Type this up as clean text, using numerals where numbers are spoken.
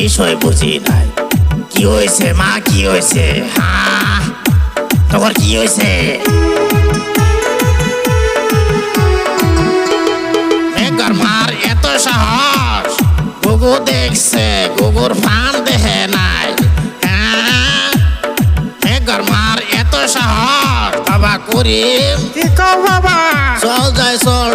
বিষয় বুঝি নাই। কি হয়েছে মা, কি হয়েছে? হ্যাঁ, তোর কি হয়েছে? মেঘর মার এত সাহস, গুগু দেখছে, গুগুর ফান দেখে নাই। হ্যাঁ, মেঘর মার এত সাহস, বাবা করিম কি কও বাবা? চল যাই চল।